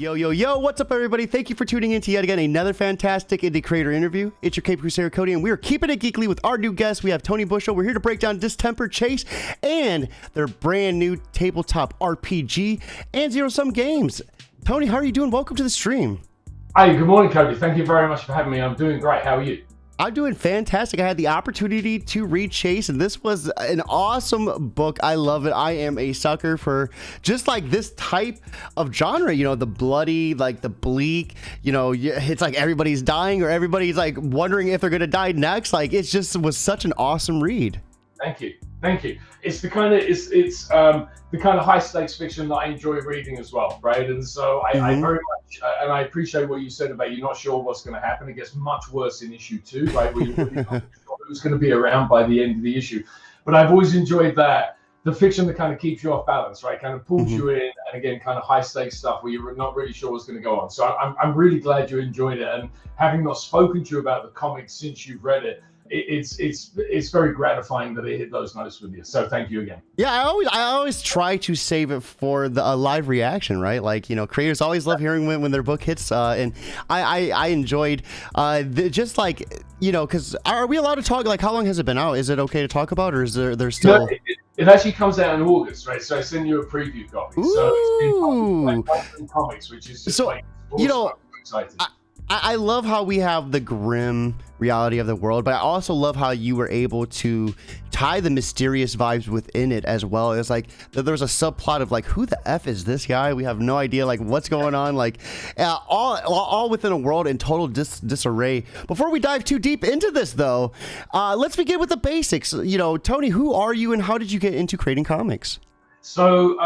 Yo, yo, yo, what's up, everybody? Thank you for tuning in to yet again another fantastic indie creator interview. It's your Cape Crusader Cody, and we are keeping it geekly with our new guest. We have Tony Bushell. We're here to break down Distemper Chase and their brand new tabletop RPG and zero-sum games. Tony, how are you doing? Welcome to the stream. Hi, good morning, Cody. Thank you very much for having me. I'm doing great. How are you? I'm doing fantastic. I had the opportunity to read Chase, and this was an awesome book. I love it. I am a sucker for just like this type of genre, you know, the bloody, like the bleak, you know, it's like everybody's dying or everybody's like wondering if they're going to die next. Like it just was such an awesome read. Thank you. Thank you. It's the kind of the kind of high stakes fiction that I enjoy reading as well, right? And so I very much and I appreciate what you said about you're not sure what's going to happen. It gets much worse in issue 2, right? Where you're really not sure who's going to be around by the end of the issue. But I've always enjoyed that the fiction that kind of keeps you off balance, right? Kind of pulls you in, and again, kind of high stakes stuff where you're not really sure what's going to go on. So I'm really glad you enjoyed it, and having not spoken to you about the comics since you've read it. It's very gratifying that it hit those notes with you. So thank you again. Yeah, I always try to save it for the live reaction, right? Like, you know, creators always love hearing when their book hits, and I enjoyed just like, you know, because are we allowed to talk? Like, how long has it been out? Is it okay to talk about, or is there's still? No, it actually comes out in August, right? So I send you a preview copy. Ooh. So it's been comics, which is just like you know, I'm excited. I love how we have the grim reality of the world, but I also love how you were able to tie the mysterious vibes within it as well. It's like there's a subplot of like, who the F is this guy? We have no idea like what's going on, like all within a world in total disarray. Before we dive too deep into this though, let's begin with the basics. You know, Tony, who are you and how did you get into creating comics? So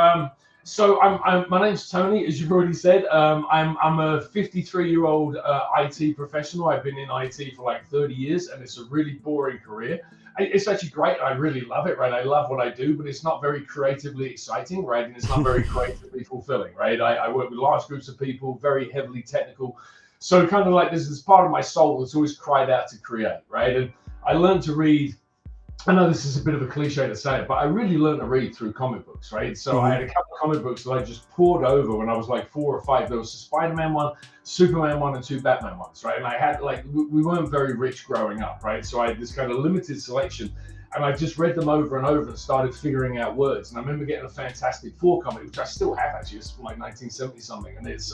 my name's Tony, as you've already said. I'm a 53-year-old IT professional. I've been in IT for like 30 years, and it's a really boring career. It's actually great. I really love it, right? I love what I do, but it's not very creatively exciting, right? And it's not very creatively fulfilling, right? I work with large groups of people, very heavily technical. So kind of like this part of my soul that's always cried out to create, right? And I learned to read. I know this is a bit of a cliche to say it, but I really learned to read through comic books, right? So I had a couple of comic books that I just poured over when I was like 4 or 5. There was a Spider-Man one, Superman one, and 2 Batman ones, right? And I had like, we weren't very rich growing up, right? So I had this kind of limited selection, and I just read them over and over and started figuring out words. And I remember getting a Fantastic Four comic, which I still have actually. It's from like 1970 something, and it's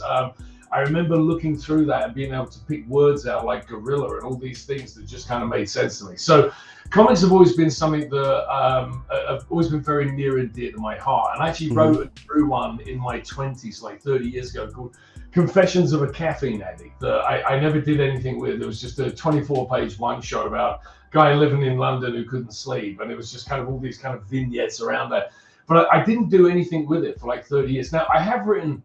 I remember looking through that and being able to pick words out like gorilla and all these things that just kind of made sense to me. So comics have always been something that have always been very near and dear to my heart. And I actually wrote and drew one in my 20s, like 30 years ago, called Confessions of a Caffeine Addict. That I never did anything with. It was just a 24-page one-shot about a guy living in London who couldn't sleep. And it was just kind of all these kind of vignettes around that. But I didn't do anything with it for like 30 years. Now, I have written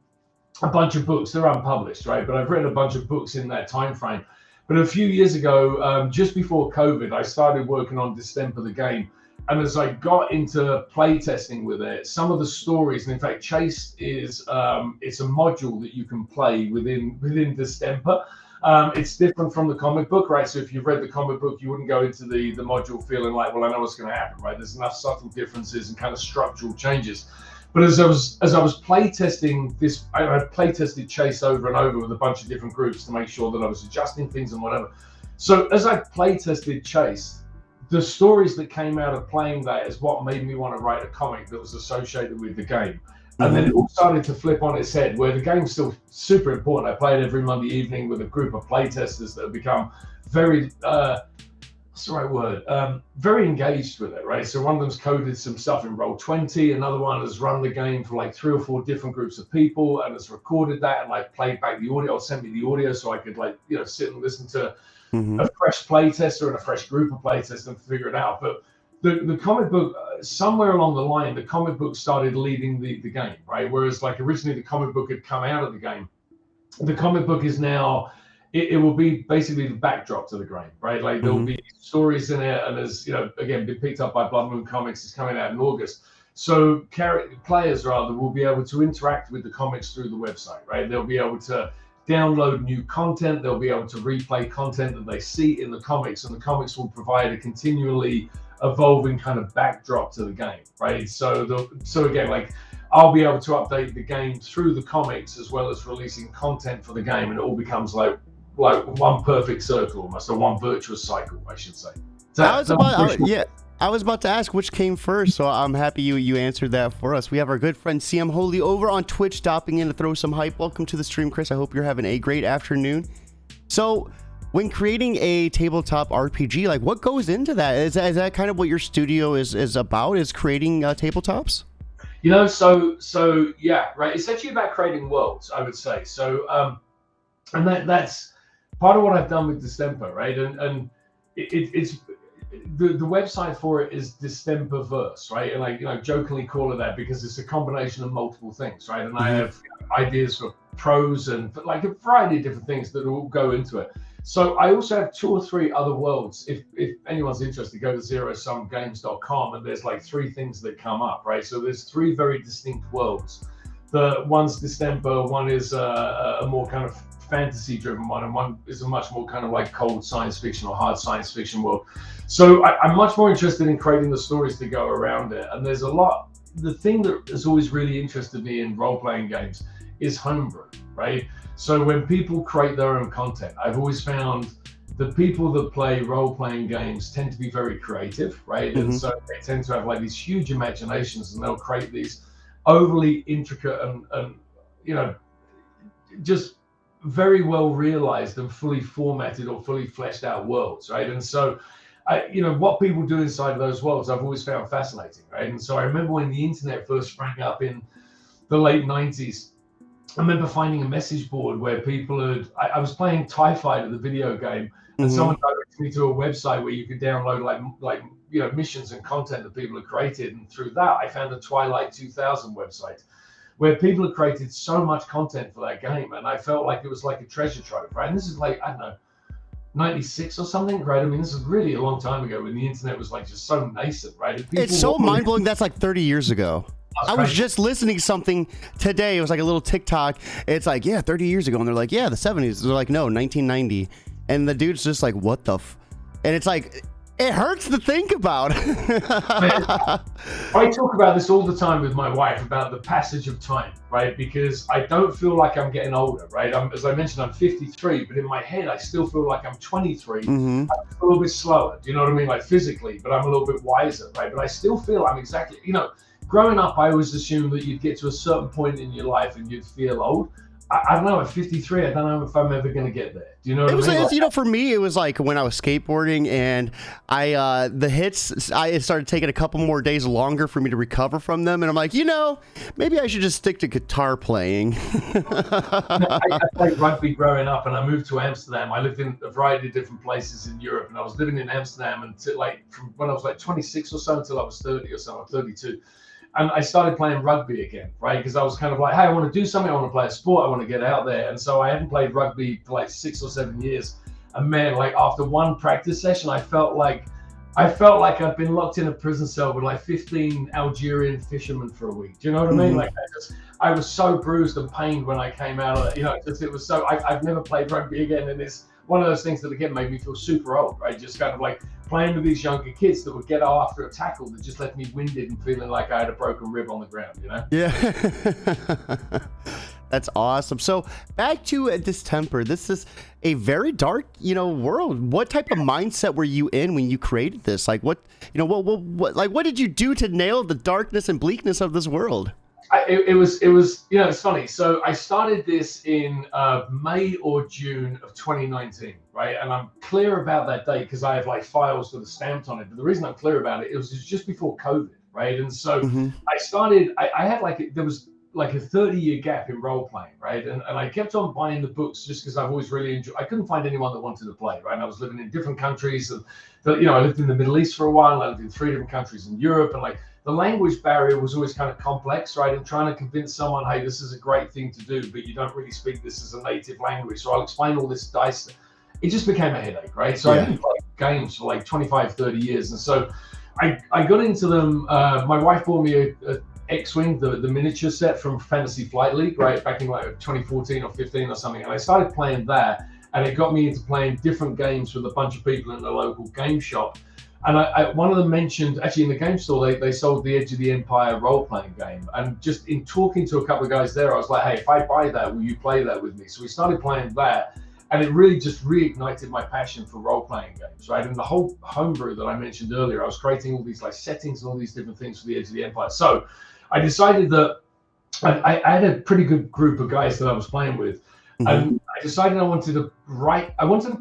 a bunch of books. They're unpublished, right? But I've written a bunch of books in that time frame. But a few years ago, just before COVID, I started working on Distemper the game. And as I got into playtesting with it, some of the stories, and in fact, Chase is it's a module that you can play within Distemper. It's different from the comic book, right? So if you've read the comic book, you wouldn't go into the module feeling like, well, I know what's going to happen, right? There's enough subtle differences and kind of structural changes. But as I was playtesting this, I playtested Chase over and over with a bunch of different groups to make sure that I was adjusting things and whatever. So as I playtested Chase, the stories that came out of playing that is what made me want to write a comic that was associated with the game. And then it all started to flip on its head, where the game's still super important. I play it every Monday evening with a group of playtesters that have become very what's the right word? Very engaged with it, right? So one of them's coded some stuff in Roll20, another one has run the game for like 3 or 4 different groups of people and has recorded that and like played back the audio or sent me the audio so I could like, you know, sit and listen to a fresh playtester and a fresh group of playtesters and figure it out. But the comic book, somewhere along the line, the comic book started leading the game, right? Whereas like originally the comic book had come out of the game. The comic book is now, it will be basically the backdrop to the game, right? Like there'll be stories in it, and as you know, again, been picked up by Blood Moon Comics. It's coming out in August. So players rather will be able to interact with the comics through the website, right? They'll be able to download new content. They'll be able to replay content that they see in the comics, and the comics will provide a continually evolving kind of backdrop to the game, right? So again, like I'll be able to update the game through the comics as well as releasing content for the game, and it all becomes like one perfect circle, almost, or one virtuous cycle, I should say. I was about to ask which came first, so I'm happy you answered that for us. We have our good friend CM Holy over on Twitch stopping in to throw some hype. Welcome to the stream, Chris. I hope you're having a great afternoon. So, when creating a tabletop RPG, like what goes into that? Is that kind of what your studio is about? Is creating tabletops? You know, so yeah, right. It's actually about creating worlds, I would say. So, and that's part of what I've done with Distemper, right? And it's the website for it is Distemperverse, right? And I jokingly call it that because it's a combination of multiple things, right? And I have ideas for prose and like a variety of different things that all go into it. So I also have 2 or 3 other worlds. If anyone's interested, go to zerosumgames.com, and there's like 3 things that come up, right? So there's 3 very distinct worlds. The one's Distemper, one is a more kind of fantasy-driven one, and one is a much more kind of like cold science fiction or hard science fiction world. So I'm much more interested in creating the stories to go around it. And there's a lot. The thing that has always really interested me in role-playing games is homebrew, right? So when people create their own content, I've always found the people that play role-playing games tend to be very creative, right? And so they tend to have like these huge imaginations, and they'll create these overly intricate and just very well realized and fully formatted or fully fleshed out worlds, right? And so what people do inside of those worlds I've always found fascinating, right? And so I remember when the internet first sprang up in the late 90s, I remember finding a message board where people I was playing TIE Fighter, the video game, and someone directed me to a website where you could download like missions and content that people had created. And through that, I found a Twilight 2000 website where people had created so much content for that game. And I felt like it was like a treasure trove, right? And this is like, I don't know, 96 or something, right? I mean, this is really a long time ago when the internet was like just so nascent, right? It's so mind-blowing. That's like 30 years ago. I was just listening to something today. It was like a little TikTok. It's like, 30 years ago. And they're like, the 70s. They're like, no, 1990. And the dude's just like, what the And it's like, it hurts to think about. I talk about this all the time with my wife about the passage of time, right? Because I don't feel like I'm getting older, right? As I mentioned, I'm 53, but in my head, I still feel like I'm 23. I'm a little bit slower, do you know what I mean? Like physically, but I'm a little bit wiser, right? But I still feel I'm exactly, growing up, I always assumed that you'd get to a certain point in your life and you'd feel old. I don't know, at 53, I don't know if I'm ever going to get there. Do you know what I mean? For me, it was like when I was skateboarding and the hits, it started taking a couple more days longer for me to recover from them. And I'm like, maybe I should just stick to guitar playing. I played rugby growing up, and I moved to Amsterdam. I lived in a variety of different places in Europe, and I was living in Amsterdam until from when I was like 26 or so until I was 30 or so, or 32. And I started playing rugby again, right? Because I was kind of like, hey, I want to do something. I want to play a sport. I want to get out there. And so I hadn't played rugby for like 6 or 7 years. And man, like after one practice session, I felt like I'd been locked in a prison cell with like 15 Algerian fishermen for a week. Do you know what I mean? Like I was so bruised and pained when I came out of it. It was so, I've never played rugby again. And it's one of those things that again made me feel super old, right? Just kind of like playing with these younger kids that would get out after a tackle that just left me winded and feeling like I had a broken rib on the ground, Yeah. That's awesome. So back to Distemper. This is a very dark, world. What type of mindset were you in when you created this? Like what did you do to nail the darkness and bleakness of this world? It was it's funny. So I started this in May or June of 2019, right? And I'm clear about that date because I have like files that are stamped on it. But the reason I'm clear about it was just before COVID, right? And so I started. I had there was like a 30-year gap in role playing, right? And I kept on buying the books just because I've always really enjoyed. I couldn't find anyone that wanted to play, right? And I was living in different countries, and I lived in the Middle East for a while. I lived in 3 different countries in Europe, and like. The language barrier was always kind of complex, right? And trying to convince someone, hey, this is a great thing to do, but you don't really speak this as a native language. So I'll explain all this dice. It just became a headache, right? So I didn't play games for like 25, 30 years. And so I got into them. My wife bought me a X-Wing, the miniature set from Fantasy Flight League, right? Back in like 2014 or 15 or something. And I started playing that. And it got me into playing different games with a bunch of people in the local game shop. And one of them mentioned, actually in the game store, they sold the Edge of the Empire role-playing game. And just in talking to a couple of guys there, I was like, hey, if I buy that, will you play that with me? So we started playing that. And it really just reignited my passion for role-playing games, right? And the whole homebrew that I mentioned earlier, I was creating all these like settings and all these different things for the Edge of the Empire. So I decided that I had a pretty good group of guys that I was playing with. And I decided I wanted to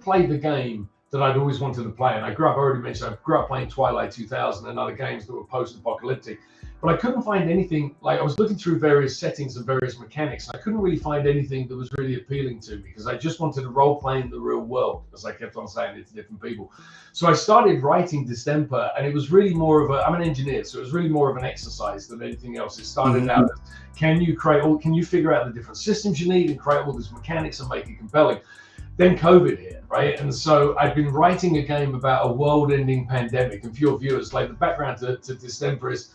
play the game that I'd always wanted to play. And I already mentioned, I grew up playing Twilight 2000 and other games that were post-apocalyptic. But I couldn't find anything, like I was looking through various settings and various mechanics, and I couldn't really find anything that was really appealing to me because I just wanted to role play in the real world, as I kept on saying it to different people. So I started writing Distemper, and it was really more of I'm an engineer, so it was really more of an exercise than anything else. It started out as, can you figure out the different systems you need and create all these mechanics and make it compelling? Then COVID hit, right? And so I've been writing a game about a world-ending pandemic. And for your viewers, like the background to Distemper is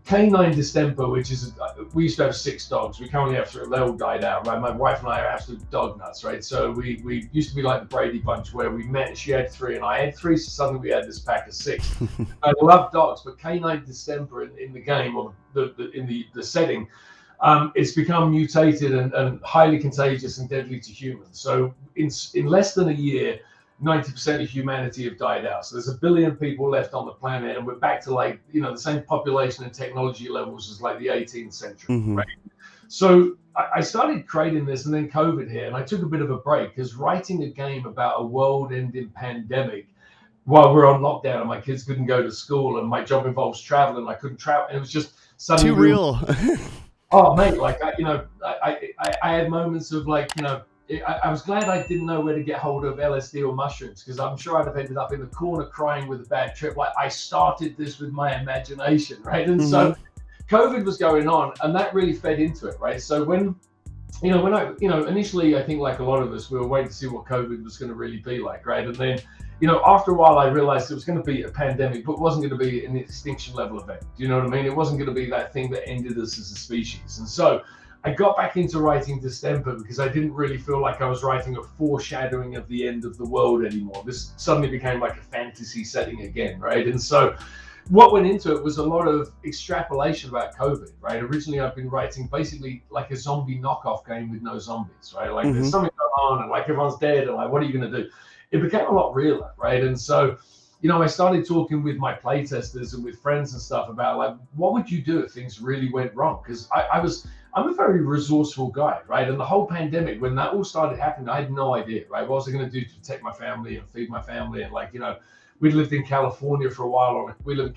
Canine Distemper, which is, we used to have 6 dogs. We currently have 3. They all died out, right? My wife and I are absolute dog nuts, right? So we used to be like the Brady Bunch, where we met, she had 3 and I had 3, so suddenly we had this pack of 6. I love dogs, but Canine Distemper in the game, or in the setting, it's become mutated and highly contagious and deadly to humans. So in less than a year, 90% of humanity have died out. So there's 1 billion people left on the planet, and we're back to like, the same population and technology levels as like the 18th century, right? So I started creating this, and then COVID hit, and I took a bit of a break because writing a game about a world-ending pandemic while we're on lockdown and my kids couldn't go to school and my job involves travel and I couldn't travel, and it was just suddenly too real. Oh, mate, like, I had moments of like, I was glad I didn't know where to get hold of LSD or mushrooms, because I'm sure I'd have ended up in the corner crying with a bad trip. Like, I started this with my imagination, right? And so COVID was going on, and that really fed into it, right? So when initially, I think like a lot of us, we were waiting to see what COVID was going to really be like, right? And then, after a while, I realized it was going to be a pandemic, but it wasn't going to be an extinction level event. Do you know what I mean? It wasn't going to be that thing that ended us as a species. And so I got back into writing Distemper because I didn't really feel like I was writing a foreshadowing of the end of the world anymore. This suddenly became like a fantasy setting again, right? And so what went into it was a lot of extrapolation about COVID, right? Originally, I've been writing basically like a zombie knockoff game with no zombies, right? Like there's something going on and like everyone's dead and like, what are you going to do? It became a lot realer, right? And so, I started talking with my playtesters and with friends and stuff about like, what would you do if things really went wrong? Because I'm a very resourceful guy, right? And the whole pandemic, when that all started happening, I had no idea, right? What was I going to do to protect my family and feed my family? And like, we lived in California for a while, or we live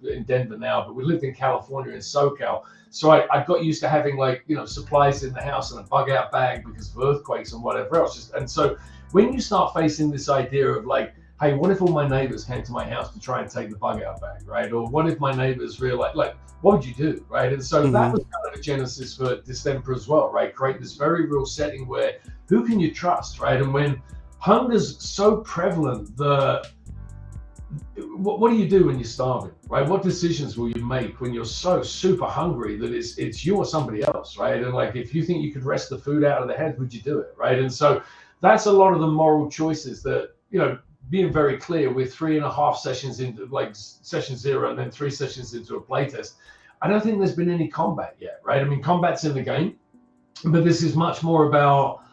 in Denver now, but we lived in California in SoCal. So I got used to having like, supplies in the house and a bug out bag because of earthquakes and whatever else. And so when you start facing this idea of like, hey, what if all my neighbors came to my house to try and take the bug out bag, right? Or what if my neighbors realized, like, what would you do, right? And so that was kind of a genesis for Distemper as well, right? Create this very real setting where who can you trust, right? And when hunger's so prevalent, what do you do when you're starving, right? What decisions will you make when you're so super hungry that it's you or somebody else, right? And like, if you think you could wrest the food out of their hands, would you do it, right? And so that's a lot of the moral choices that, being very clear, we're 3.5 sessions into like session 0 and then 3 sessions into a playtest. I don't think there's been any combat yet, right? I mean, combat's in the game, but this is much more about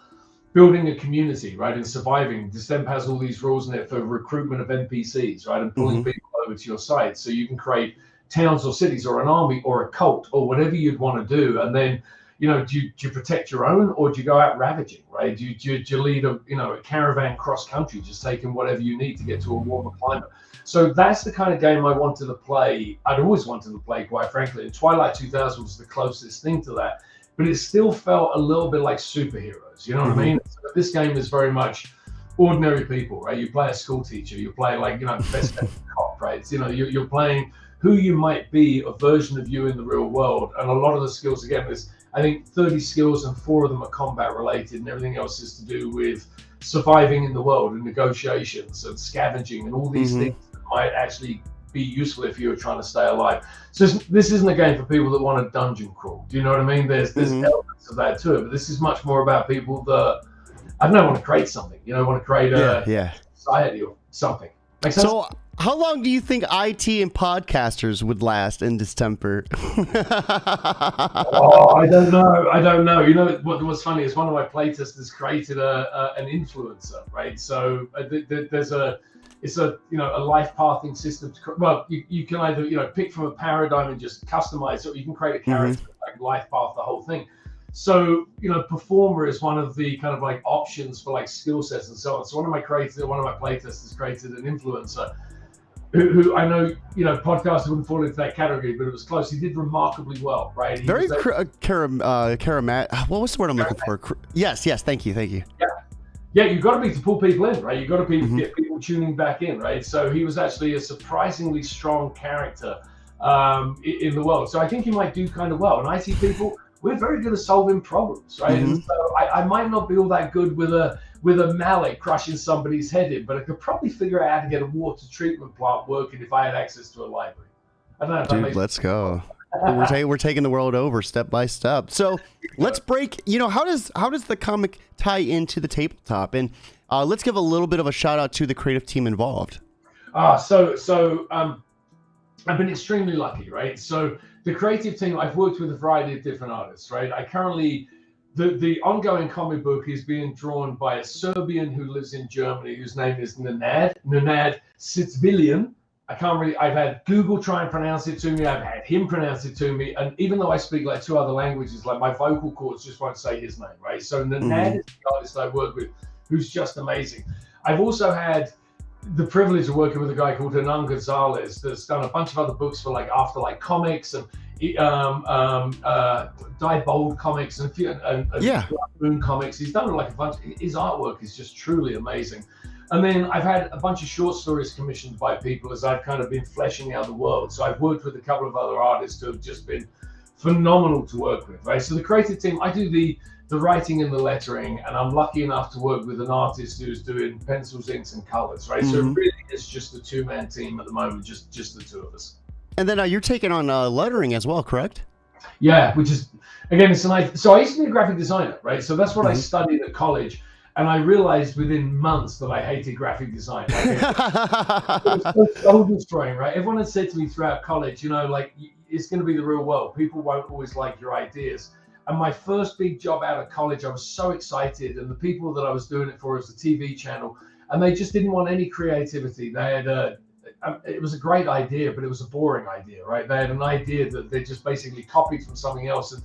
building a community, right? And surviving. Distemper has all these rules in it for recruitment of NPCs, right? And pulling people over to your side. So you can create towns or cities or an army or a cult or whatever you'd want to do. And then, do you protect your own, or do you go out ravaging, right? Do you lead a caravan cross country, just taking whatever you need to get to a warmer climate? So that's the kind of game I wanted to play. I'd always wanted to play, quite frankly. And Twilight 2000 was the closest thing to that, but it still felt a little bit like superheroes. You know what I mean? So this game is very much ordinary people, right? You play a school teacher, you play like, best cop, right? It's, you're playing who you might be, a version of you in the real world. And a lot of the skills, again, there's, I think 30 skills and 4 of them are combat related, and everything else is to do with surviving in the world and negotiations and scavenging and all these things that might actually be useful if you're trying to stay alive. So this isn't a game for people that want to dungeon crawl. Do you know what I mean? There's elements of that too, but this is much more about people that, I don't know, want to create something, want to create a society or something. Make sense? So How long do you think IT and podcasters would last in Distemper? Oh, I don't know. I don't know. You know what's funny is one of my playtesters created an influencer, right? So there's it's a a life pathing system. Well, you can either pick from a paradigm and just customize it, or you can create a character like life path the whole thing. So performer is one of the kind of like options for like skill sets and so on. So one of my playtesters created an influencer. Who I know, podcaster wouldn't fall into that category, but it was close. He did remarkably well, right? Very what was the word I'm looking for? Yes, thank you. Yeah, you've got to be to pull people in, right? You've got to be to get people tuning back in, right? So he was actually a surprisingly strong character in the world. So I think he might do kind of well. And IT people, we're very good at solving problems, right? And so I might not be all that good with a mallet crushing somebody's head in, but I could probably figure out how to get a water treatment plant working if I had access to a library. I don't know if Dude, let's go. We're taking the world over step by step. So let's break. How does the comic tie into the tabletop? And let's give a little bit of a shout out to the creative team involved. So I've been extremely lucky, right? So the creative team, I've worked with a variety of different artists, right? I currently, the ongoing comic book is being drawn by a Serbian who lives in Germany, whose name is Nenad Sitzvilian. I've had Google try and pronounce it to me. I've had him pronounce it to me. And even though I speak like 2 other languages, like my vocal cords just won't say his name, right? So Nenad is the artist I work with, who's just amazing. I've also had the privilege of working with a guy called Hernan Gonzalez that's done a bunch of other books for like Afterlife Comics and Die Bold Comics and Moon Comics. He's done like a bunch. His artwork is just truly amazing. And then I've had a bunch of short stories commissioned by people as I've kind of been fleshing out the world. So I've worked with a couple of other artists who have just been phenomenal to work with, right? So the creative team, I do the writing and the lettering, and I'm lucky enough to work with an artist who's doing pencils, inks, and colors, right? So it really is just a 2-man team at the moment, just the 2 of us. And then you're taking on lettering as well, correct? Yeah, which is, again, it's a nice. So I used to be a graphic designer, right? So that's what I studied at college. And I realized within months that I hated graphic design. It was so destroying, right? Everyone had said to me throughout college, like, it's going to be the real world. People won't always like your ideas. And my first big job out of college, I was so excited. And the people that I was doing it for was the TV channel. And they just didn't want any creativity. They had it was a great idea, but it was a boring idea, right? They had an idea that they just basically copied from something else. And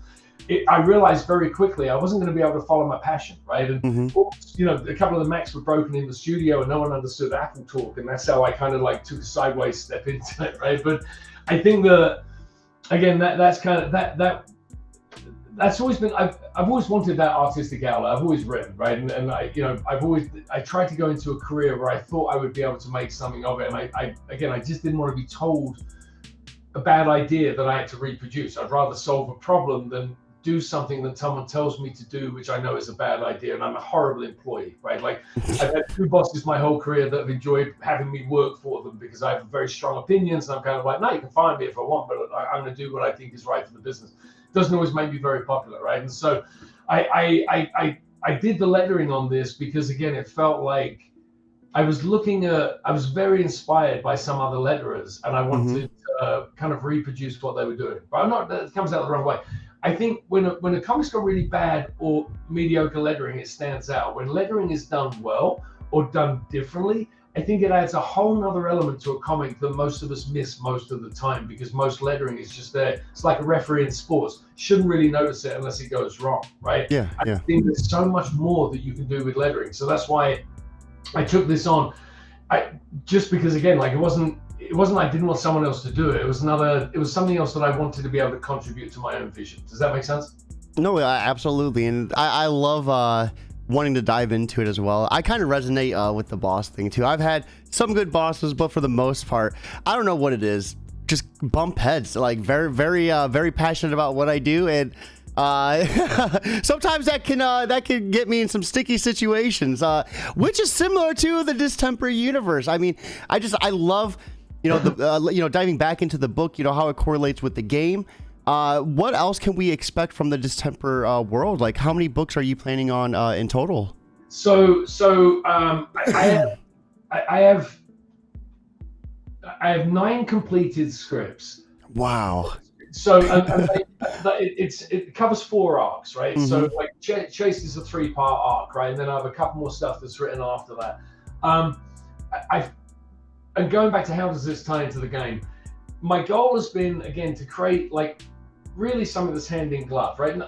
I realized very quickly I wasn't going to be able to follow my passion, right? And a couple of the Macs were broken in the studio, and no one understood Apple talk, and that's how I kind of like took a sideways step into it, right? But I think that's kind of that's always been. I've always wanted that artistic outlet. I've always written, right? And I tried to go into a career where I thought I would be able to make something of it, and I just didn't want to be told a bad idea that I had to reproduce. I'd rather solve a problem than do something that someone tells me to do, which I know is a bad idea, and I'm a horrible employee, right? Like, I've had 2 bosses my whole career that have enjoyed having me work for them because I have very strong opinions, and I'm kind of like, no, you can fire me if I want, but I'm going to do what I think is right for the business. It doesn't always make me very popular, right? And so I did the lettering on this because, again, it felt like I was very inspired by some other letterers, and I wanted to kind of reproduce what they were doing. But it comes out the wrong way. I think when a comic's got really bad or mediocre lettering, it stands out. When lettering is done well or done differently, I think it adds a whole nother element to a comic that most of us miss most of the time, because most lettering is just there. It's like a referee in sports. Shouldn't really notice it unless it goes wrong, right? I think there's so much more that you can do with lettering. So that's why I took this on. Just because, again, like it wasn't I didn't want someone else to do it. It was something else that I wanted to be able to contribute to my own vision. Does that make sense? No, absolutely. And I love wanting to dive into it as well. I kind of resonate with the boss thing too. I've had some good bosses, but for the most part, I don't know what it is. Just bump heads. Like very, very passionate about what I do, and sometimes that can get me in some sticky situations, which is similar to the Distemper universe. I mean, I love, diving back into the book, how it correlates with the game. What else can we expect from the Distemper world? Like, how many books are you planning on in total? I have I have 9 completed scripts. Wow. So it covers 4 arcs, right? Mm-hmm. So like Chase is a 3-part arc, right? And then I have a couple more stuff that's written after that. And going back to how does this tie into the game? My goal has been, again, to create like really something that's hand in glove, right? And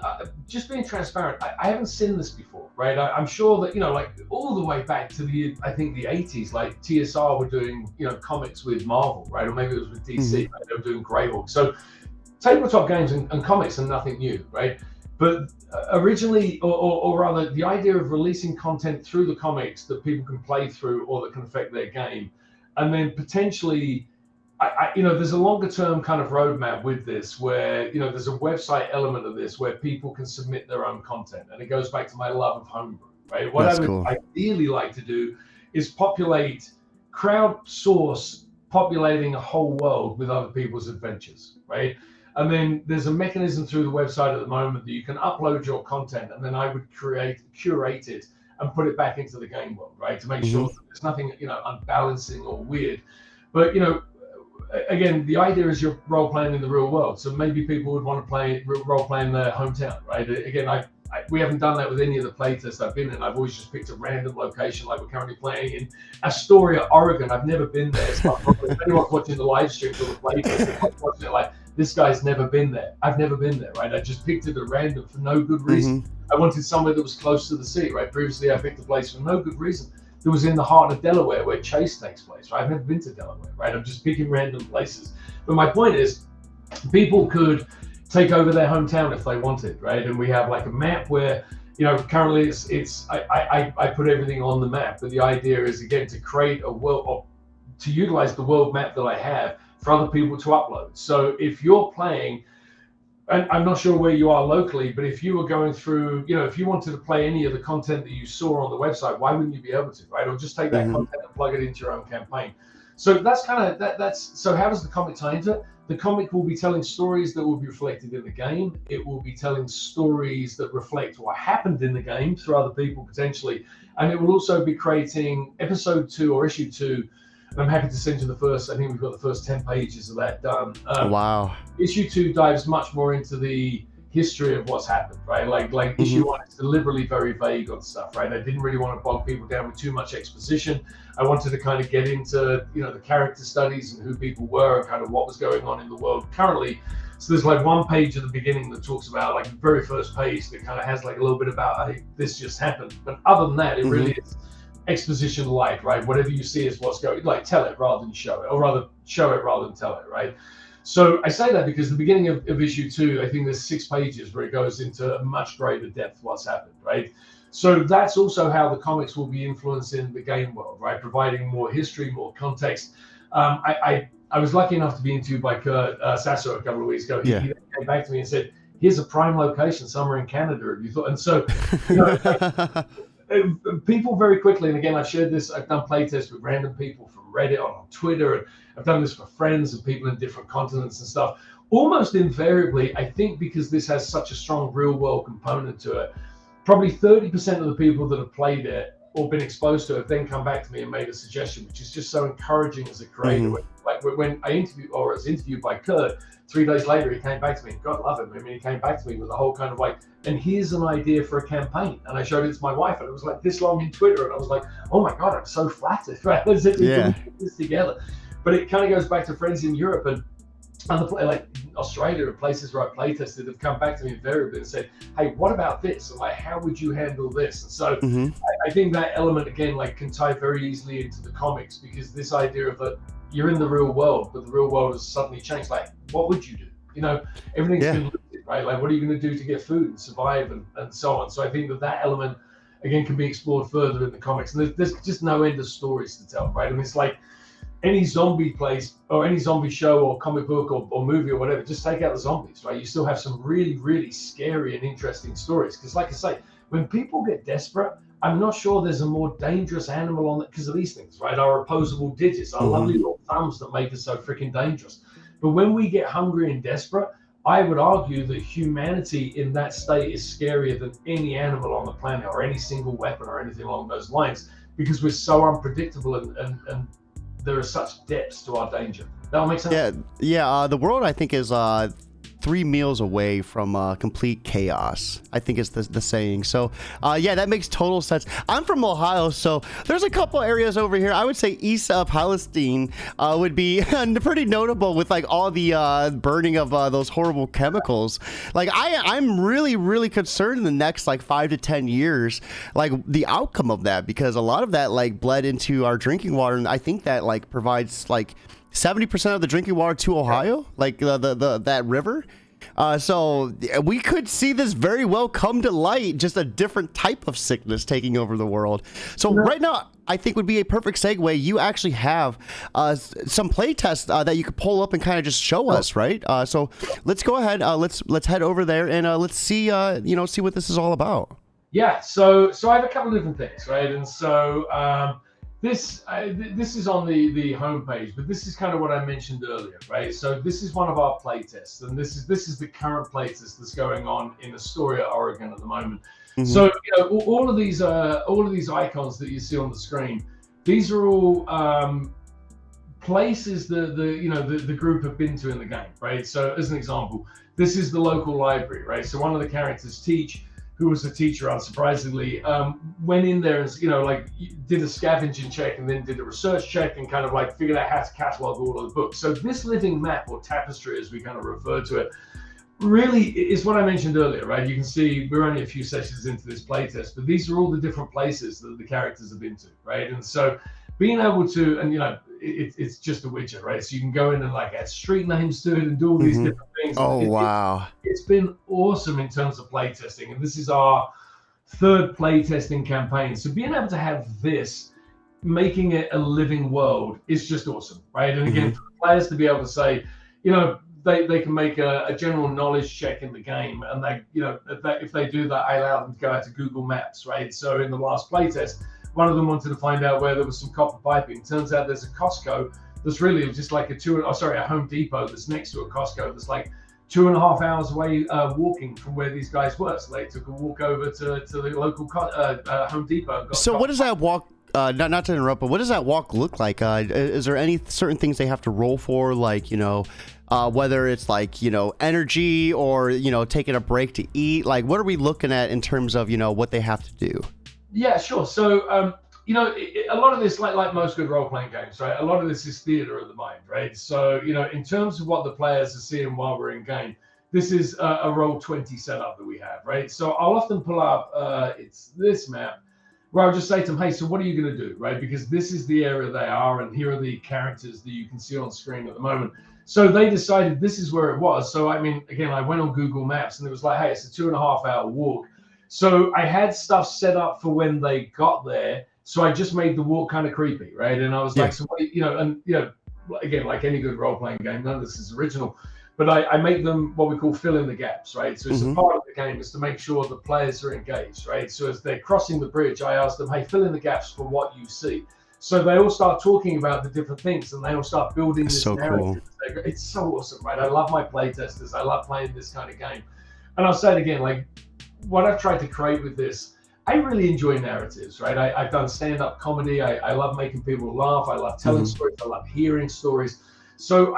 just being transparent, I haven't seen this before, right? I'm sure that, like all the way back to I think the 80s, like TSR were doing, comics with Marvel, right? Or maybe it was with DC, Mm-hmm. right? They were doing Greyhawk. So tabletop games and comics are nothing new, right? But originally, or rather, the idea of releasing content through the comics that people can play through or that can affect their game, and then potentially, there's a longer term kind of roadmap with this where, there's a website element of this where people can submit their own content. And it goes back to my love of homebrew, right? What That's I would cool. ideally like to do is crowdsource populating a whole world with other people's adventures, right? And then there's a mechanism through the website at the moment that you can upload your content, and then I would curate it and put it back into the game world, right? To make Mm-hmm. sure that there's nothing, unbalancing or weird. But, again, the idea is you're role playing in the real world. So maybe people would want to play role play in their hometown, right? Again, we haven't done that with any of the playtests I've been in. I've always just picked a random location, like we're currently playing in Astoria, Oregon. I've never been there. If anyone's watching the live stream or the playtest, watching it like, this guy's never been there. I've never been there, right? I just picked it at random for no good reason. Mm-hmm. I wanted somewhere that was close to the sea, right? Previously, I picked a place for no good reason. That was in the heart of Delaware, where Chase takes place, right? I've never been to Delaware, right? I'm just picking random places. But my point is, people could take over their hometown if they wanted, right? And we have like a map where, currently I put everything on the map, but the idea is, again, to create a world, or to utilize the world map that I have for other people to upload. So if you're playing, and I'm not sure where you are locally, but if you were going through, if you wanted to play any of the content that you saw on the website, why wouldn't you be able to, right? Or just take that content and plug it into your own campaign. So that's kind of, so how does the comic tie into it? The comic will be telling stories that will be reflected in the game. It will be telling stories that reflect what happened in the game through other people potentially. And it will also be creating episode 2 or issue 2. And I'm happy to send you I think we've got the first 10 pages of that done. Wow. Issue 2 dives much more into the history of what's happened, right? Like issue 1 is deliberately very vague on stuff, right? I didn't really want to bog people down with too much exposition. I wanted to kind of get into, the character studies and who people were and kind of what was going on in the world currently. So there's like one page at the beginning that talks about, like the very first page that kind of has like a little bit about, hey, this just happened. But other than that, it really is exposition light, right? Whatever you see is what's going, like tell it rather than show it, or rather show it rather than tell it, right? So I say that because the beginning of issue 2, I think there's 6 pages where it goes into a much greater depth what's happened, right? So that's also how the comics will be influencing the game world, right? Providing more history, more context. I was lucky enough to be interviewed by Kurt Sasso a couple of weeks ago. He came back to me and said, here's a prime location somewhere in Canada, if you thought. And so, people very quickly, and again, I've shared this, I've done playtests with random people from Reddit on Twitter, and I've done this for friends and people in different continents and stuff. Almost invariably, I think because this has such a strong real world component to it, probably 30% of the people that have played it or been exposed to it then come back to me and made a suggestion, which is just so encouraging as a creator. Like when I was interviewed by Kurt, 3 days later, he came back to me, and God love him. I mean, he came back to me with a whole kind of like, and here's an idea for a campaign. And I showed it to my wife, and it was like this long in Twitter. And I was like, oh my God, I'm so flattered, right? Let's put this together. But it kind of goes back to friends in Europe and like Australia and places where I playtested have come back to me invariably and said, hey, what about this? And like, how would you handle this? And so I think that element, again, like can tie very easily into the comics, because this idea of that you're in the real world, but the real world has suddenly changed. Like, what would you do? Everything's been looted, right? Like, what are you going to do to get food and survive and so on? So I think that element, again, can be explored further in the comics. And there's just no end of stories to tell, right? I mean, it's like any zombie place or any zombie show or comic book or movie or whatever, just take out the zombies, right? You still have some really, really scary and interesting stories. Because like I say, when people get desperate, I'm not sure there's a more dangerous animal on it because of these things, right? Our opposable digits, our lovely little thumbs that make us so freaking dangerous. But when we get hungry and desperate, I would argue that humanity in that state is scarier than any animal on the planet or any single weapon or anything along those lines, because we're so unpredictable and there are such depths to our danger. That'll make sense. Yeah. The world, I think, is 3 meals away from complete chaos, I think is the saying. So yeah, that makes total sense. I'm from Ohio, so there's a couple areas over here. I would say East Palestine would be pretty notable with like all the burning of those horrible chemicals. Like I'm really concerned in the next like 5 to 10 years, like the outcome of that, because a lot of that like bled into our drinking water, and I think that like provides like 70% of the drinking water to Ohio, like that river. So we could see this very well come to light, just a different type of sickness taking over the world. So right now, I think would be a perfect segue. You actually have some play tests that you could pull up and kind of just show us, right? So let's go ahead. Let's head over there and let's see see what this is all about. Yeah. So I have a couple of different things, right? And so this is on the homepage, but this is kind of what I mentioned earlier, right? So this is one of our play tests, and this is the current play test that's going on in Astoria, Oregon at the moment. Mm-hmm. So all of these icons that you see on the screen, these are all places the group have been to in the game, right? So as an example, this is the local library, right? So one of the characters, Teach, who was a teacher, unsurprisingly, went in there and did a scavenging check and then did a research check and kind of like figured out how to catalog all of the books. So this living map, or tapestry as we kind of refer to it, really is what I mentioned earlier, right? You can see we're only a few sessions into this playtest, but these are all the different places that the characters have been to, right? And so being able to, and it's just a widget, right? So you can go in and like add street names to it and do all these different things. Oh, wow. It's been awesome in terms of playtesting, and this is our 3rd playtesting campaign. So being able to have this, making it a living world, is just awesome, right? And again, for the players to be able to say, they can make a general knowledge check in the game, and they, if they do that, I allow them to go out to Google Maps, right? So in the last playtest, one of them wanted to find out where there was some copper piping. Turns out there's a Costco that's really just like a Home Depot that's next to a Costco that's like 2.5 hours away walking from where these guys were. So they took a walk over to the local Home Depot. And got so what does that walk, not to interrupt, but what does that walk look like? Is there any certain things they have to roll for, like, whether it's like, energy or, taking a break to eat? Like, what are we looking at in terms of, what they have to do? Yeah, sure. So, a lot of this, like most good role-playing games, right? A lot of this is theater of the mind, right? So, in terms of what the players are seeing while we're in game, this is a Roll20 setup that we have, right? So I'll often pull up, it's this map, where I'll just say to them, hey, so what are you going to do, right? Because this is the area they are, and here are the characters that you can see on screen at the moment. So they decided this is where it was. So, I mean, again, I went on Google Maps, and it was like, hey, it's a 2.5 hour walk. So I had stuff set up for when they got there. So I just made the walk kind of creepy, right? And I was like, so again, like any good role-playing game, none of this is original, but I make them what we call fill in the gaps, right? So it's a part of the game is to make sure the players are engaged, right? So as they're crossing the bridge, I ask them, hey, fill in the gaps for what you see. So they all start talking about the different things, and they all start building this narrative. Cool. It's so awesome, right? I love my play testers. I love playing this kind of game. And I'll say it again, like, what I've tried to create with this, I really enjoy narratives, right? I've done stand-up comedy. I love making people laugh. I love telling stories. I love hearing stories. So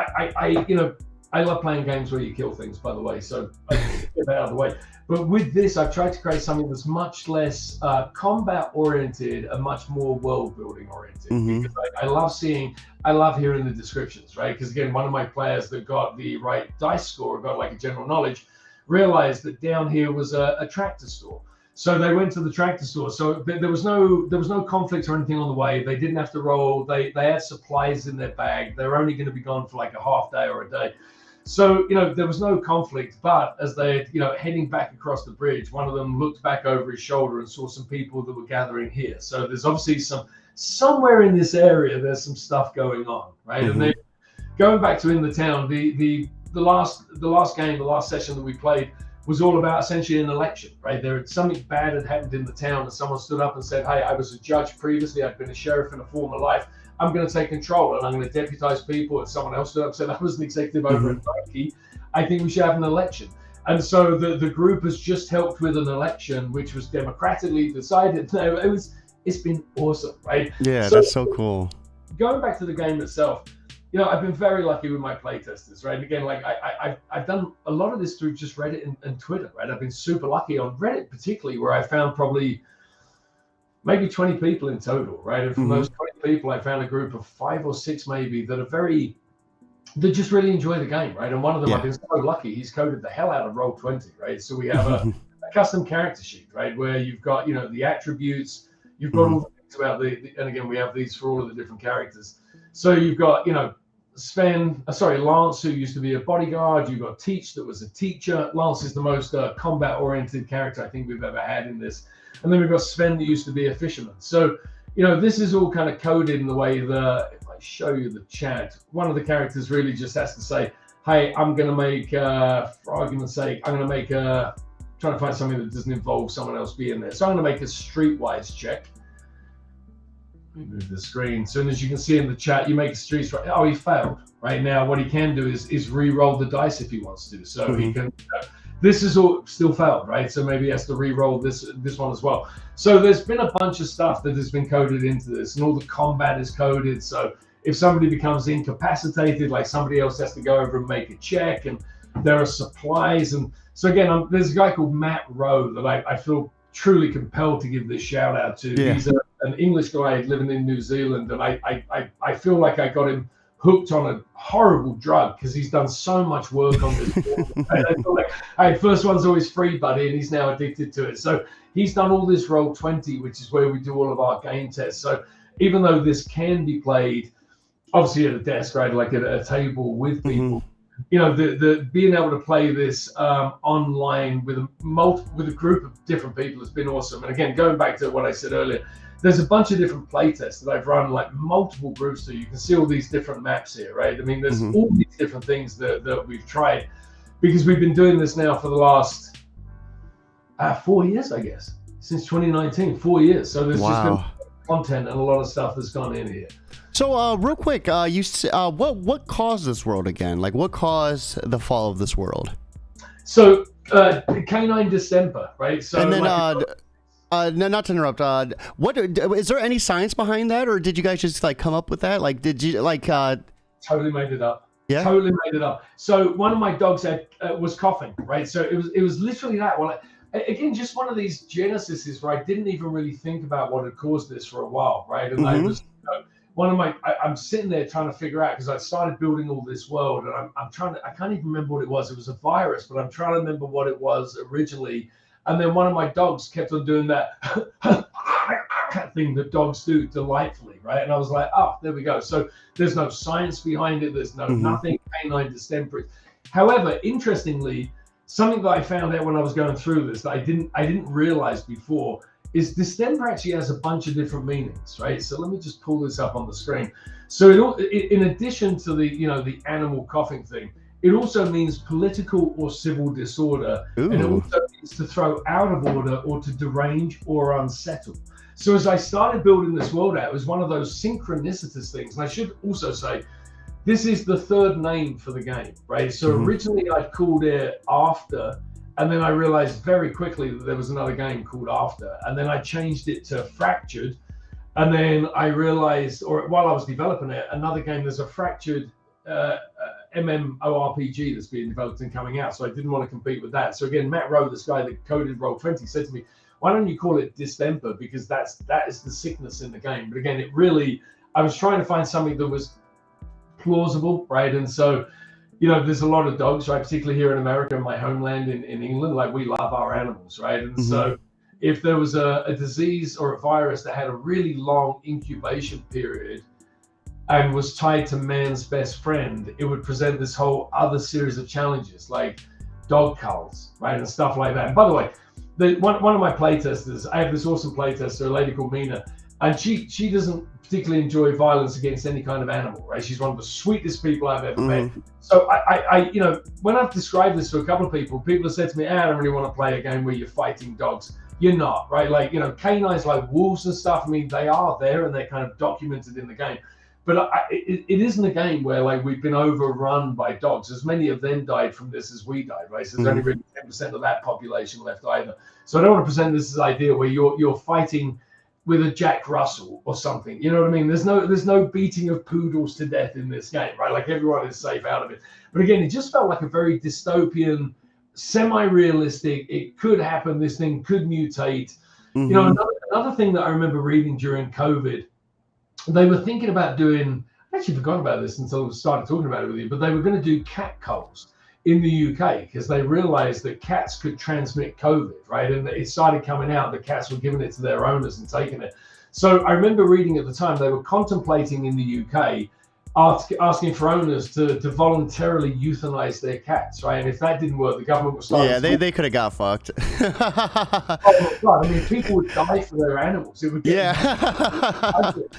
I love playing games where you kill things, by the way. So I get that out of the way. But with this, I've tried to create something that's much less combat-oriented and much more world-building oriented. Because I love hearing the descriptions, right? Because again, one of my players that got the right dice score, got like a general knowledge, realized that down here was a tractor store. So they went to the tractor store. So there was no conflict or anything on the way. They didn't have to roll. They had supplies in their bag. They were only going to be gone for like a half day or a day. So, there was no conflict, but as they're, heading back across the bridge, one of them looked back over his shoulder and saw some people that were gathering here. So there's obviously somewhere in this area, there's some stuff going on, right? And then going back to in the town, the last game, the last session that we played was all about essentially an election, right? Something bad had happened in the town, and someone stood up and said, hey, I was a judge previously, I'd been a sheriff in a former life, I'm going to take control and I'm going to deputize people. And someone else stood up and said, I was an executive over at Nike, I think we should have an election. And so the group has just helped with an election, which was democratically decided. It's been awesome, right? Yeah, that's so cool. going back to the game itself, I've been very lucky with my playtesters, right? Again, like I've done a lot of this through just Reddit and Twitter, right? I've been super lucky on Reddit, particularly, where I found probably maybe 20 people in total, right? And from those 20 people, I found a group of 5 or 6 maybe that just really enjoy the game, right? And one of them, I've been so lucky, he's coded the hell out of Roll20, right? So we have a custom character sheet, right? Where you've got, the attributes, you've got all the things about and again, we have these for all of the different characters. So you've got, Lance, who used to be a bodyguard. You've got Teach, that was a teacher. Lance is the most combat-oriented character I think we've ever had in this. And then we've got Sven, that used to be a fisherman. So, this is all kind of coded in the way that, if I show you the chat, one of the characters really just has to say, hey, I'm going to make, for argument's sake, trying to find something that doesn't involve someone else being there. So I'm going to make a streetwise check. Let me move the screen. So as you can see in the chat, you make a street. Oh, he failed. Right now, what he can do is re-roll the dice if he wants to. So he can. This is all still failed, right? So maybe he has to re-roll this one as well. So there's been a bunch of stuff that has been coded into this, and all the combat is coded. So if somebody becomes incapacitated, like somebody else has to go over and make a check, and there are supplies. And so again, there's a guy called Matt Rowe that I feel truly compelled to give this shout out to. Yeah. He's an English guy living in New Zealand, and I feel like I got him hooked on a horrible drug because he's done so much work on this. I feel like, first one's always free, buddy, and he's now addicted to it. So he's done all this Roll20, which is where we do all of our game tests. So even though this can be played, obviously at a desk, right, like at a table with people, the being able to play this online with a group of different people has been awesome. And again, going back to what I said earlier, there's a bunch of different play tests that I've run, like multiple groups. So you can see all these different maps here, right? I mean, there's all these different things that we've tried, because we've been doing this now for the last 4 years, I guess, since 2019, 4 years. So there's just been content and a lot of stuff that's gone in here. So real quick, what caused this world again? Like, what caused the fall of this world? So canine distemper, right? So and then no, not to interrupt. What is there any science behind that, or did you guys just like come up with that? Like, did you like? Totally made it up. Yeah, totally made it up. So one of my dogs was coughing, right? So it was literally that. Well, again, just one of these genesises where I didn't even really think about what had caused this for a while, right? And I was I'm sitting there trying to figure out, because I started building all this world, and I can't even remember what it was. It was a virus, but I'm trying to remember what it was originally. And then one of my dogs kept on doing that thing that dogs do delightfully, right? And I was like, oh, there we go. So there's no science behind it. There's nothing canine distemper. However, interestingly, something that I found out when I was going through this that I didn't realize before is distemper actually has a bunch of different meanings, right? So let me just pull this up on the screen. So in addition to the animal coughing thing, it also means political or civil disorder. Ooh. And it also means to throw out of order or to derange or unsettle. So as I started building this world out, it was one of those synchronicitous things. And I should also say, this is the third name for the game, right? So originally I called it After, and then I realized very quickly that there was another game called After. And then I changed it to Fractured. And then I realized, or while I was developing it, another game, there's a Fractured MMORPG that's being developed and coming out. So I didn't want to compete with that. So again, Matt Rowe, this guy that coded Roll20, said to me, why don't you call it Distemper? Because that is the sickness in the game. But again, I was trying to find something that was plausible, right? And so, there's a lot of dogs, right? Particularly here in America, in my homeland in England, like we love our animals, right? And so if there was a disease or a virus that had a really long incubation period and was tied to man's best friend, it would present this whole other series of challenges, like dog cults, right? And stuff like that. And by the way, one of my playtesters, I have this awesome playtester, a lady called Mina, and she doesn't particularly enjoy violence against any kind of animal, right? She's one of the sweetest people I've ever met. So I when I've described this to a couple of people have said to me, I don't really want to play a game where you're fighting dogs. You're not, right? Like, canines like wolves and stuff, I mean, they are there and they're kind of documented in the game. But it isn't a game where like we've been overrun by dogs. As many of them died from this as we died, right? So there's only really 10% of that population left either. So I don't want to present this as an idea where you're fighting with a Jack Russell or something. You know what I mean? There's no beating of poodles to death in this game, right? Like everyone is safe out of it. But again, it just felt like a very dystopian, semi-realistic. It could happen. This thing could mutate. You know, another thing that I remember reading during COVID, they were thinking about doing. I actually forgot about this until I started talking about it with you. But they were going to do cat culls in the UK because they realized that cats could transmit COVID, right? And it started coming out that cats were giving it to their owners and taking it. So I remember reading at the time they were contemplating in the UK asking for owners to voluntarily euthanize their cats, right? And if that didn't work, the government was starting. Yeah, they could have got fucked. Oh my God! I mean, people would die for their animals. It would get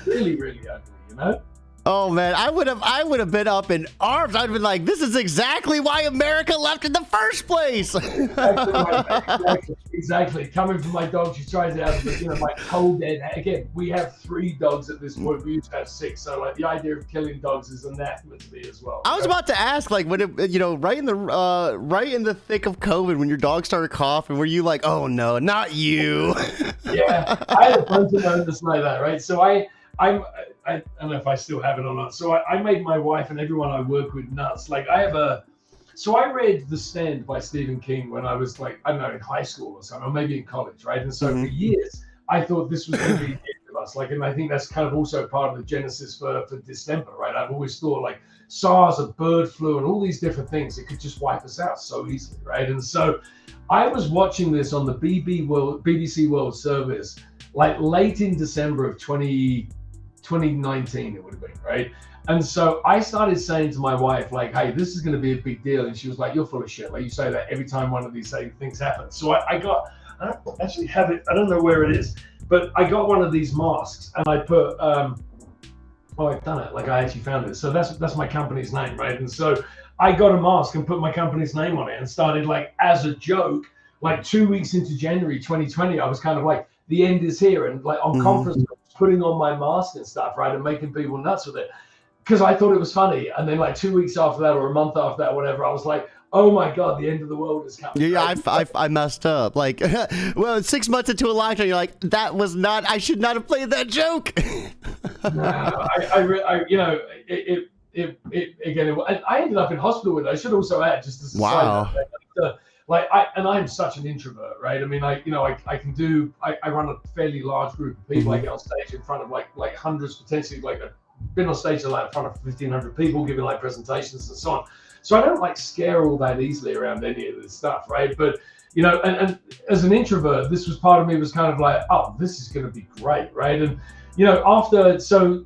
really, really ugly, you know. Oh man, I would have been up in arms. I'd have been like, this is exactly why America left in the first place. Exactly. Coming from my dog, she tries it out, but you know, my cold dead. Again, we have 3 dogs at this point. We used to have 6, so like the idea of killing dogs is anathema to me as well. I was about to ask, like, when it, you know, right in the thick of COVID, when your dog started coughing, were you like, oh no, not you? Yeah, I had a bunch of moments like that, right? So I don't know if I still have it or not. So I made my wife and everyone I work with nuts. Like I read The Stand by Stephen King when I was like, I don't know, in high school or something, or maybe in college, right? And so for years, I thought this was going to be the end of us. Like, and I think that's kind of also part of the genesis for Distemper, right? I've always thought like SARS, a bird flu, and all these different things, it could just wipe us out so easily, right? And so I was watching this on the BBC World Service, like late in December of 2019 it would have been, right? And so I started saying to my wife, like, hey, this is going to be a big deal. And she was like, you're full of shit. Like you say that every time one of these things happens. So I don't actually have it. I don't know where it is, but I got one of these masks and I put, I've done it. Like I actually found it. So that's my company's name, right? And so I got a mask and put my company's name on it and started like as a joke, like 2 weeks into January 2020, I was kind of like, the end is here. And like on conference putting on my mask and stuff, right, and making people nuts with it because I thought it was funny. And then like 2 weeks after that or a month after that, whatever, I was like, oh my God, the end of the world is coming. Yeah, I messed up. Like, well, 6 months into a lockdown, you're like, I should not have played that joke. No, you know, I ended up in hospital with it. I should also add just as a side note, I'm such an introvert, right? I mean, I run a fairly large group of people. I get on stage in front of like hundreds, potentially like I've been on stage like in front of 1,500 people giving like presentations and so on. So I don't like scare all that easily around any of this stuff, right? But you know, and as an introvert, this was part of me was kind of like, oh, this is going to be great, right? And you know, so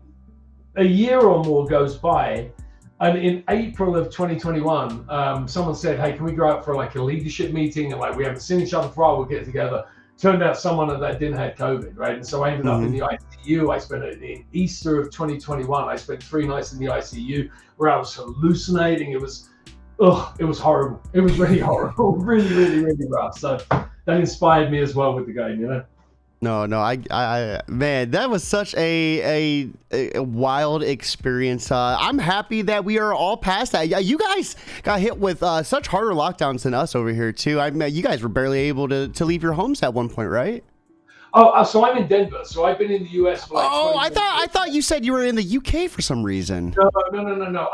a year or more goes by. And in April of 2021, someone said, hey, can we go out for like a leadership meeting? And like, we haven't seen each other for a while, we'll get together. Turned out someone that didn't have COVID, right? And so I ended up in the ICU. I spent it in Easter of 2021. I spent 3 nights in the ICU where I was hallucinating. It was horrible. It was really horrible, really, really, really rough. So that inspired me as well with the game, you know? No, I man, that was such a wild experience. I'm happy that we are all past that. You guys got hit with such harder lockdowns than us over here too. I mean, you guys were barely able to leave your homes at one point, right? Oh, so I'm in Denver. So I've been in the US for like. Oh, I thought you said you were in the UK for some reason. No.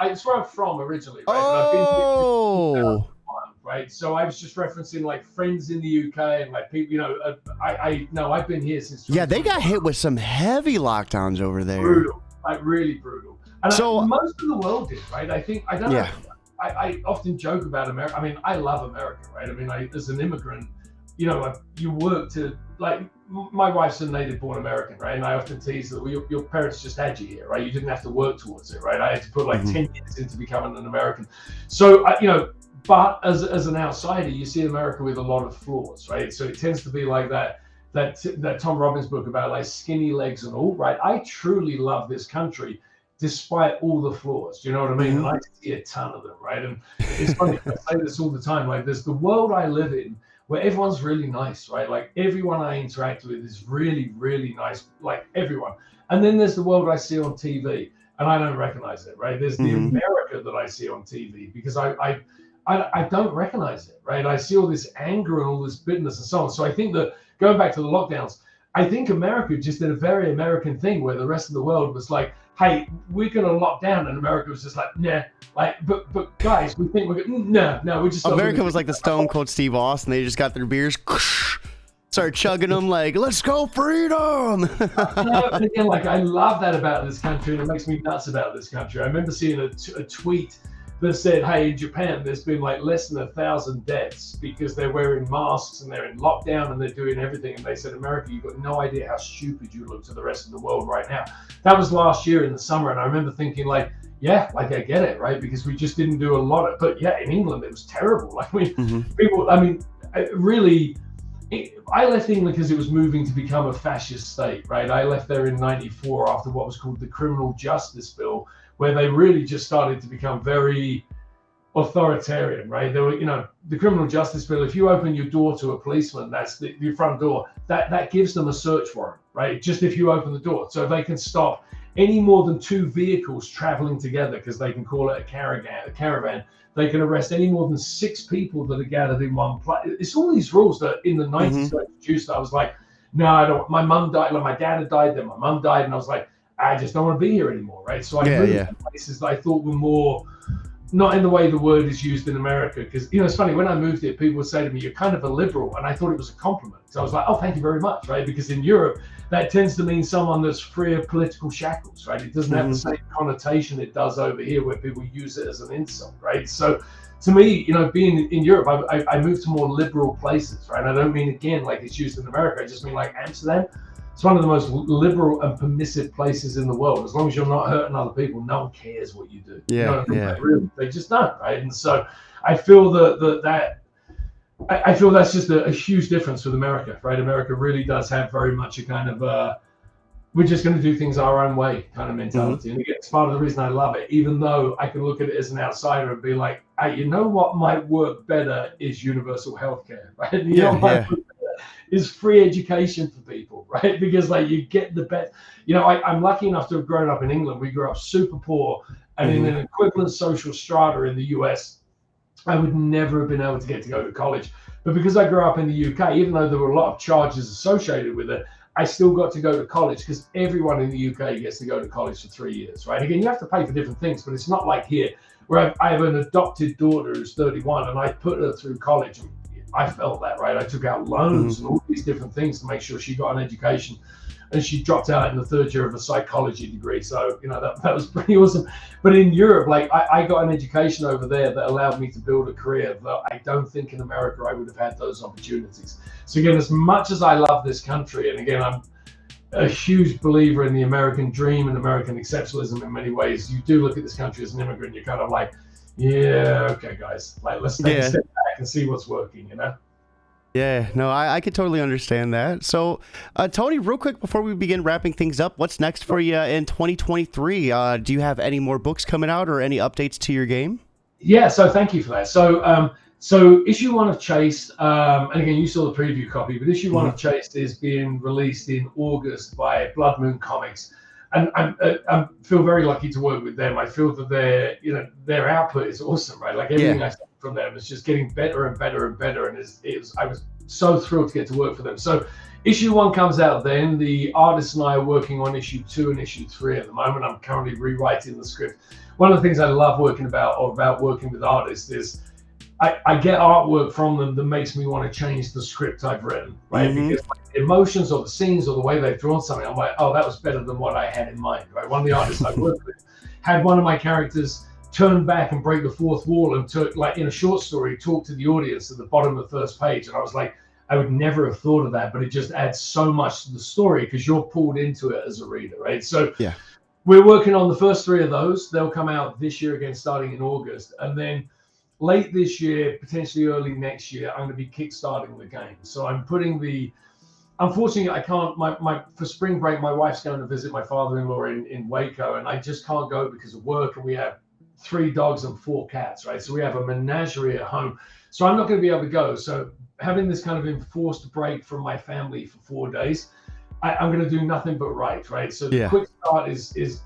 It's where I'm from originally, right? Oh. And I've been here right? So I was just referencing like friends in the UK and like people, you know, I've been here since. Yeah, they got hit with some heavy lockdowns over there. Brutal, like really brutal. And so most of the world did, right? I don't know. I often joke about America. I mean, I love America, right? I mean, as an immigrant, you know, you work to like. My wife's a native-born American, right? And I often tease that your parents just had you here, right? You didn't have to work towards it, right? I had to put like 10 years into becoming an American. So, you know. But as an outsider, you see America with a lot of flaws, right? So it tends to be like that Tom Robbins book about like skinny legs and all, right? I truly love this country despite all the flaws. Do you know what I mean? And I see a ton of them, right? And it's funny, I say this all the time, like there's the world I live in where everyone's really nice, right? Like everyone I interact with is really, really nice, like everyone. And then there's the world I see on TV and I don't recognize it, right? There's the America that I see on TV because I don't recognize it, right? I see all this anger and all this bitterness and so on. So I think that going back to the lockdowns, I think America just did a very American thing where the rest of the world was like, hey, we're going to lock down. And America was just like, nah, like, but guys, we think we're going to, no, we're just not America gonna was like the Stone Cold Steve Austin. They just got their beers, started chugging them like, let's go freedom. And again, like, I love that about this country, and it makes me nuts about this country. I remember seeing a tweet that said, hey, in Japan, there's been like less than 1,000 deaths because they're wearing masks and they're in lockdown and they're doing everything. And they said, America, you've got no idea how stupid you look to the rest of the world right now. That was last year in the summer. And I remember thinking like, yeah, like I get it, right? Because we just didn't do a lot of, but yeah, in England, it was terrible. Like people, I mean, really, I left England because it was moving to become a fascist state, right? I left there in 94 after what was called the Criminal Justice Bill, where they really just started to become very authoritarian, right? There were, the Criminal Justice Bill, if you open your door to a policeman, that's your front door, that gives them a search warrant, right? Just if you open the door. So they can stop any more than 2 vehicles traveling together, because they can call it a caravan. They can arrest any more than 6 people that are gathered in one place. It's all these rules that in the 90s got introduced. I was like, no, I don't. My mum died, like my dad had died, then my mum died, and I was like, I just don't want to be here anymore, right? So I moved to places that I thought were more, not in the way the word is used in America, because, it's funny, when I moved here, people would say to me, you're kind of a liberal, and I thought it was a compliment. So I was like, oh, thank you very much, right? Because in Europe, that tends to mean someone that's free of political shackles, right? It doesn't have the same connotation it does over here, where people use it as an insult, right? So to me, being in Europe, I moved to more liberal places, right? I don't mean, again, like it's used in America, I just mean like Amsterdam. It's one of the most liberal and permissive places in the world. As long as you're not hurting other people, no one cares what you do. Like, really, they just don't, right? And so I feel I feel that's just a huge difference with America, right? America really does have very much a kind of we're just going to do things our own way kind of mentality. And again, it's part of the reason I love it, even though I can look at it as an outsider and be like, hey, you know what might work better is universal healthcare, right? Is free education for people, right? Because like you get the best, I'm lucky enough to have grown up in England. We grew up super poor, and in an equivalent social strata in the US, I would never have been able to go to college. But because I grew up in the UK, even though there were a lot of charges associated with it, I still got to go to college, because everyone in the UK gets to go to college for 3 years, right? Again, you have to pay for different things, but it's not like here, where I have an adopted daughter who's 31, and I put her through college. I felt that, right? I took out loans and all these different things to make sure she got an education, and she dropped out in the 3rd year of a psychology degree. So, that was pretty awesome. But in Europe, like I got an education over there that allowed me to build a career that I don't think in America I would have had those opportunities. So again, as much as I love this country, and again, I'm a huge believer in the American dream and American exceptionalism in many ways, you do look at this country as an immigrant, you're kind of like, yeah, okay, guys, like let's take a step back and see what's working, Yeah, no, I could totally understand that. So, Tony, real quick before we begin wrapping things up, what's next for you in 2023? Do you have any more books coming out or any updates to your game? Yeah, so thank you for that. So issue 1 of Chase, and again, you saw the preview copy, but issue 1 of Chase is being released in August by Blood Moon Comics. And I feel very lucky to work with them. I feel that their output is awesome, right? Like everything I see from them is just getting better and better and better. And I was so thrilled to get to work for them. So issue 1 comes out then. The artist and I are working on issue 2 and issue 3 at the moment. I'm currently rewriting the script. One of the things I love about working with artists is I get artwork from them that makes me want to change the script I've written, right? Because like, the emotions or the scenes or the way they've drawn something, I'm like, oh, that was better than what I had in mind, right? One of the artists I worked with had one of my characters turn back and break the 4th wall and like in a short story, talk to the audience at the bottom of the 1st page. And I was like, I would never have thought of that, but it just adds so much to the story because you're pulled into it as a reader, right? So we're working on the first 3 of those. They'll come out this year again, starting in August. And then late this year, potentially early next year, I'm going to be kickstarting the game. So I'm putting unfortunately, I can't, for spring break, my wife's going to visit my father-in-law in Waco, and I just can't go because of work, and we have 3 dogs and 4 cats, right? So we have a menagerie at home. So I'm not going to be able to go. So having this kind of enforced break from my family for 4 days, I'm going to do nothing but write, right? So the quick start is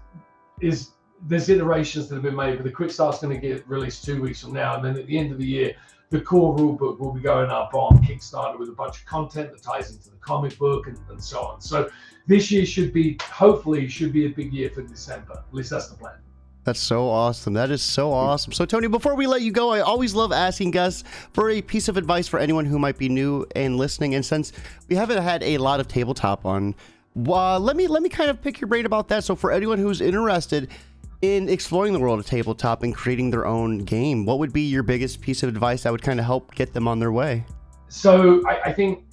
there's iterations that have been made, but the quick start's going to get released 2 weeks from now. And then at the end of the year, the core rule book will be going up on Kickstarter with a bunch of content that ties into the comic book and so on. So this year hopefully should be a big year for Distemper. At least that's the plan. That's so awesome. That is so awesome. So Tony, before we let you go, I always love asking guests for a piece of advice for anyone who might be new and listening. And since we haven't had a lot of tabletop on, let me kind of pick your brain about that. So for anyone who's interested in exploring the world of tabletop and creating their own game, what would be your biggest piece of advice that would kind of help get them on their way? So I think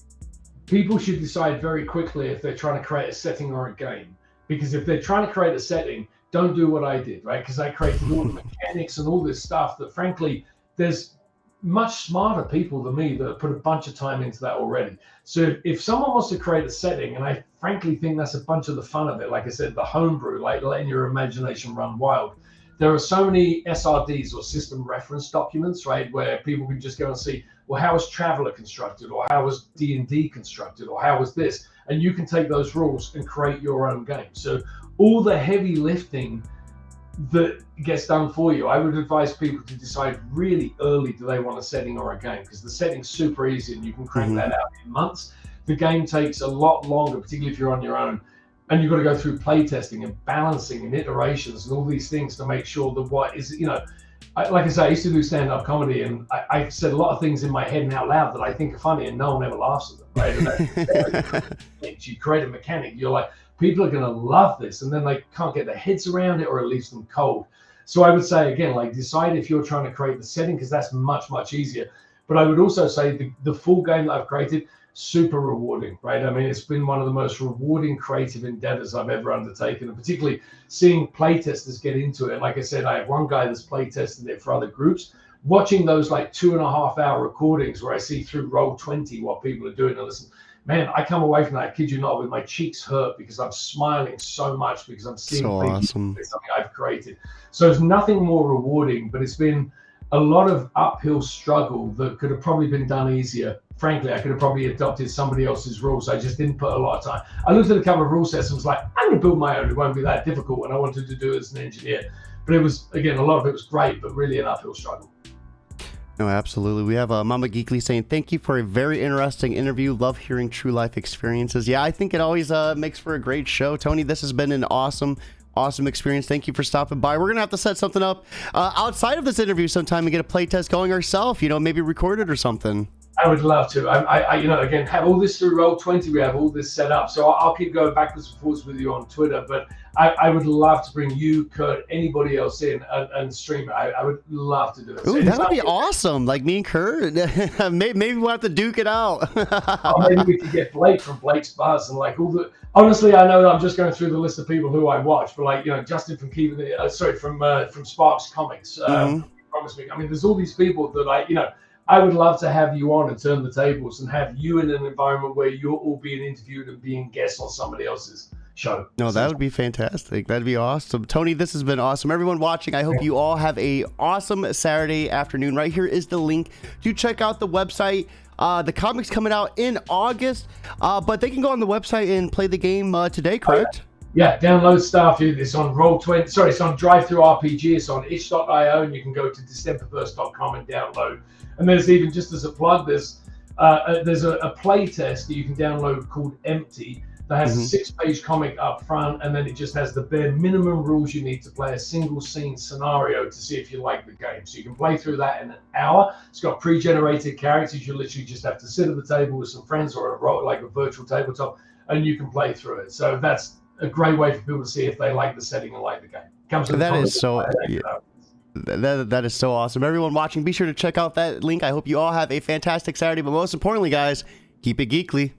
people should decide very quickly if they're trying to create a setting or a game. Because if they're trying to create a setting, don't do what I did, right? Because I created all the mechanics and all this stuff that, frankly, there's much smarter people than me that have put a bunch of time into that already. So if someone wants to create a setting, and I frankly think that's a bunch of the fun of it, like I said, the homebrew, like letting your imagination run wild. There are so many SRDs or system reference documents, right, where people can just go and see, well, how was Traveller constructed, or how was D&D constructed, or how was this? And you can take those rules and create your own game. So all the heavy lifting that gets done for you, I would advise people to decide really early, do they want a setting or a game? Because the setting's super easy and you can crank that out in months. The game takes a lot longer, particularly if you're on your own. And you've got to go through playtesting and balancing and iterations and all these things to make sure that what is, like I say, I used to do stand-up comedy, and I said a lot of things in my head and out loud that I think are funny, and no one ever laughs at them, right? And you create a mechanic, you're like, people are going to love this, and then they can't get their heads around it, or it leaves them cold. So I would say, again, like, decide if you're trying to create the setting, because that's much, much easier. But I would also say the full game that I've created, super rewarding, right? I mean, it's been one of the most rewarding creative endeavors I've ever undertaken, and particularly seeing playtesters get into it. Like I said, I have one guy that's playtested it for other groups. Watching those like 2.5 hour recordings where I see through Roll20 what people are doing and listen, man, I come away from that, I kid you not, with my cheeks hurt because I'm smiling so much because I'm seeing something I've created. So it's nothing more rewarding, but it's been a lot of uphill struggle that could have probably been done easier. Frankly, I could have probably adopted somebody else's rules. I just didn't put a lot of time. I looked at a couple of rule sets and was like, I'm going to build my own. It won't be that difficult. And I wanted to do it as an engineer. But it was, again, a lot of it was great, but really an uphill struggle. No, absolutely. We have Mama Geekly saying, thank you for a very interesting interview. Love hearing true life experiences. Yeah, I think it always makes for a great show. Tony, this has been an awesome experience. Thank you for stopping by. We're gonna have to set something up outside of this interview sometime and get a play test going ourselves, maybe record it or something. I would love to. I again, have all this through Roll20. We have all this set up, so I'll keep going backwards and forwards with you on Twitter. But I would love to bring you, Kurt, anybody else in and stream it. I would love to do it. Ooh, that would be awesome. Like me and Kurt. Maybe we'll have to duke it out. Or maybe we could get Blake from Blake's Buzz and like all the. Honestly, I know that I'm just going through the list of people who I watch, but like Justin from from Sparks Comics. Promise me. I mean, there's all these people that I would love to have you on and turn the tables and have you in an environment where you're all being interviewed and being guests on somebody else's show. No, that would be fantastic. That'd be awesome. Tony, this has been awesome. Everyone watching, I hope you all have a awesome Saturday afternoon. Right here is the link to check out the website. The comic's coming out in August, but they can go on the website and play the game today, correct? Yeah, download stuff. It's on Roll20. Sorry, it's on Drive-Thru-RPG. It's on itch.io, and you can go to distemperverse.com and download. And there's even, just as a plug, there's a play test that you can download called Empty that has a 6-page comic up front, and then it just has the bare minimum rules you need to play a single scene scenario to see if you like the game. So you can play through that in an hour. It's got pre-generated characters. You literally just have to sit at the table with some friends or like a virtual tabletop, and you can play through it. So that's a great way for people to see if they like the setting and like the game. That is so awesome. Everyone watching, be sure to check out that link. I hope you all have a fantastic Saturday, but most importantly, guys, keep it geekly.